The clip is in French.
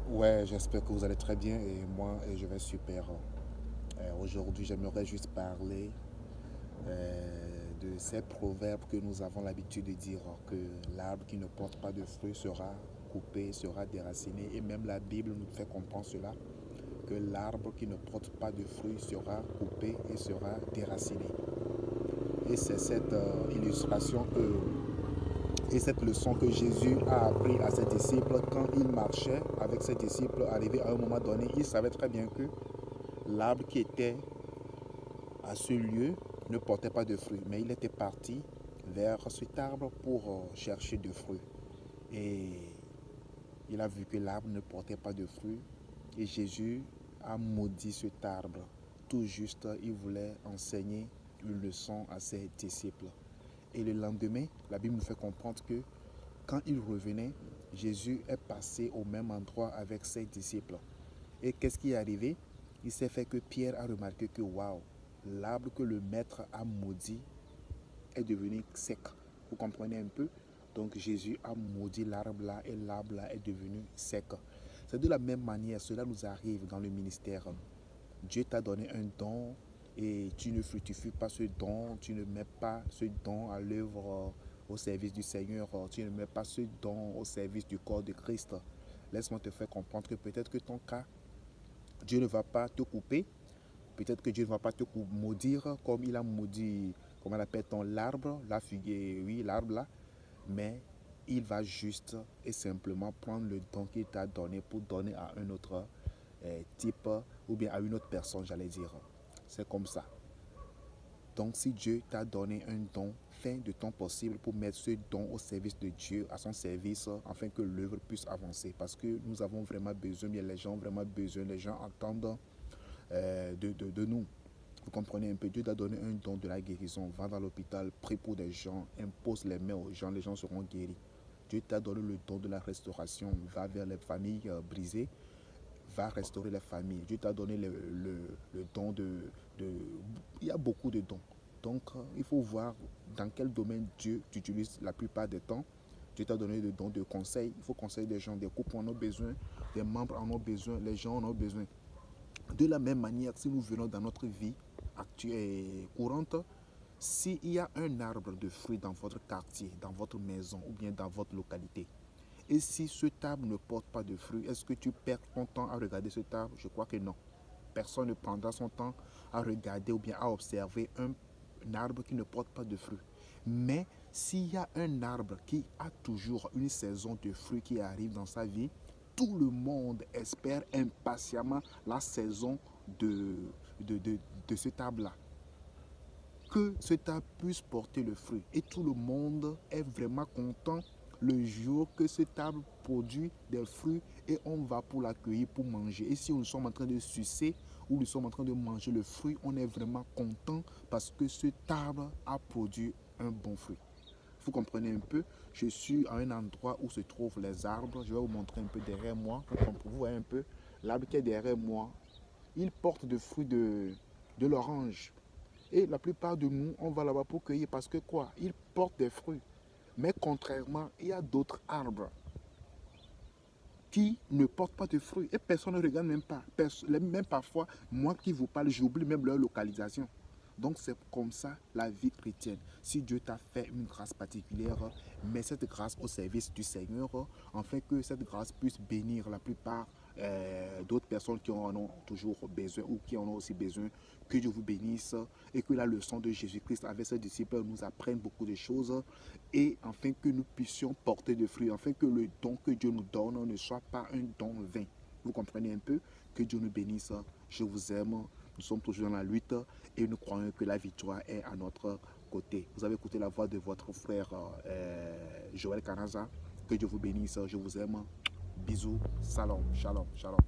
Ouais, j'espère que vous allez très bien et moi, je vais super. Aujourd'hui, j'aimerais juste parler de ces proverbes que nous avons l'habitude de dire que l'arbre qui ne porte pas de fruits sera coupé, sera déraciné. Et même la Bible nous fait comprendre cela, que l'arbre qui ne porte pas de fruits sera coupé et sera déraciné. Et c'est cette illustration et cette leçon que Jésus a appris à ses disciples quand il marchait avec ses disciples. Arrivé à un moment donné, il savait très bien que l'arbre qui était à ce lieu ne portait pas de fruits, mais il était parti vers cet arbre pour chercher des fruits. Et il a vu que l'arbre ne portait pas de fruits et Jésus a maudit cet arbre. Tout juste, il voulait enseigner une leçon à ses disciples. Et le lendemain, la Bible nous fait comprendre que quand il revenait, Jésus est passé au même endroit avec ses disciples. Et qu'est-ce qui est arrivé? Il s'est fait que Pierre a remarqué que waouh, l'arbre que le maître a maudit est devenu sec. Vous comprenez un peu? Donc Jésus a maudit l'arbre là et l'arbre là est devenu sec. C'est de la même manière, cela nous arrive dans le ministère. Dieu t'a donné un don et tu ne fructifies pas ce don, tu ne mets pas ce don à l'œuvre au service du Seigneur, tu ne mets pas ce don au service du corps de Christ. Laisse-moi te faire comprendre que peut-être que ton cas, Dieu ne va pas te couper, peut-être que Dieu ne va pas te maudire comme il a maudit, comment on appelle ton l'arbre, la figuier, oui, l'arbre là, mais il va juste et simplement prendre le don qu'il t'a donné pour donner à un autre type ou bien à une autre personne, j'allais dire. C'est comme ça. Donc si Dieu t'a donné un don, fais de ton possible pour mettre ce don au service de Dieu, à son service, afin que l'œuvre puisse avancer. Parce que nous avons vraiment besoin, bien les gens ont vraiment besoin, les gens entendent de nous. Vous comprenez un peu, Dieu t'a donné un don de la guérison. Va dans l'hôpital, prie pour des gens, impose les mains aux gens, les gens seront guéris. Dieu t'a donné le don de la restauration. Va vers les familles brisées, va restaurer les familles. Dieu t'a donné le don de... Il y a beaucoup de dons. Donc, il faut voir dans quel domaine Dieu t'utilise la plupart des temps. Dieu t'a donné le don de conseil. Il faut conseiller des gens, des couples en ont besoin, des membres en ont besoin, les gens en ont besoin. De la même manière, si nous venons dans notre vie actuelle et courante, s'il y a un arbre de fruits dans votre quartier, dans votre maison ou bien dans votre localité, et si cet arbre ne porte pas de fruits, est-ce que tu perds ton temps à regarder cet arbre? Je crois que non. Personne ne prendra son temps à regarder ou bien à observer un arbre qui ne porte pas de fruits. Mais s'il y a un arbre qui a toujours une saison de fruits qui arrive dans sa vie, tout le monde espère impatiemment la saison de, de, de, de cet arbre-là. Que cet arbre puisse porter le fruit. Et tout le monde est vraiment content le jour que cet arbre produit des fruits et on va pour l'accueillir, pour manger. Et si nous sommes en train de sucer ou nous sommes en train de manger le fruit, on est vraiment content parce que cet arbre a produit un bon fruit. Vous comprenez un peu, je suis à un endroit où se trouvent les arbres. Je vais vous montrer un peu derrière moi. Vous voyez un peu l'arbre qui est derrière moi. Il porte des fruits de l'orange. Et la plupart de nous, on va là-bas pour cueillir parce que quoi? Il porte des fruits. Mais contrairement, il y a d'autres arbres qui ne portent pas de fruits. Et personne ne regarde même pas. Même parfois, moi qui vous parle, j'oublie même leur localisation. Donc c'est comme ça la vie chrétienne. Si Dieu t'a fait une grâce particulière, mets cette grâce au service du Seigneur, afin que cette grâce puisse bénir la plupart d'autres personnes qui en ont toujours besoin ou qui en ont aussi besoin. Que Dieu vous bénisse et que la leçon de Jésus-Christ avec ses disciples nous apprenne beaucoup de choses et afin que nous puissions porter des fruits, afin que le don que Dieu nous donne ne soit pas un don vain. Vous comprenez un peu? Que Dieu nous bénisse. Je vous aime. Nous sommes toujours dans la lutte et nous croyons que la victoire est à notre côté. Vous avez écouté la voix de votre frère Joël Kanaza. Que Dieu vous bénisse. Je vous aime. Bisous. Salam. Shalom. Shalom.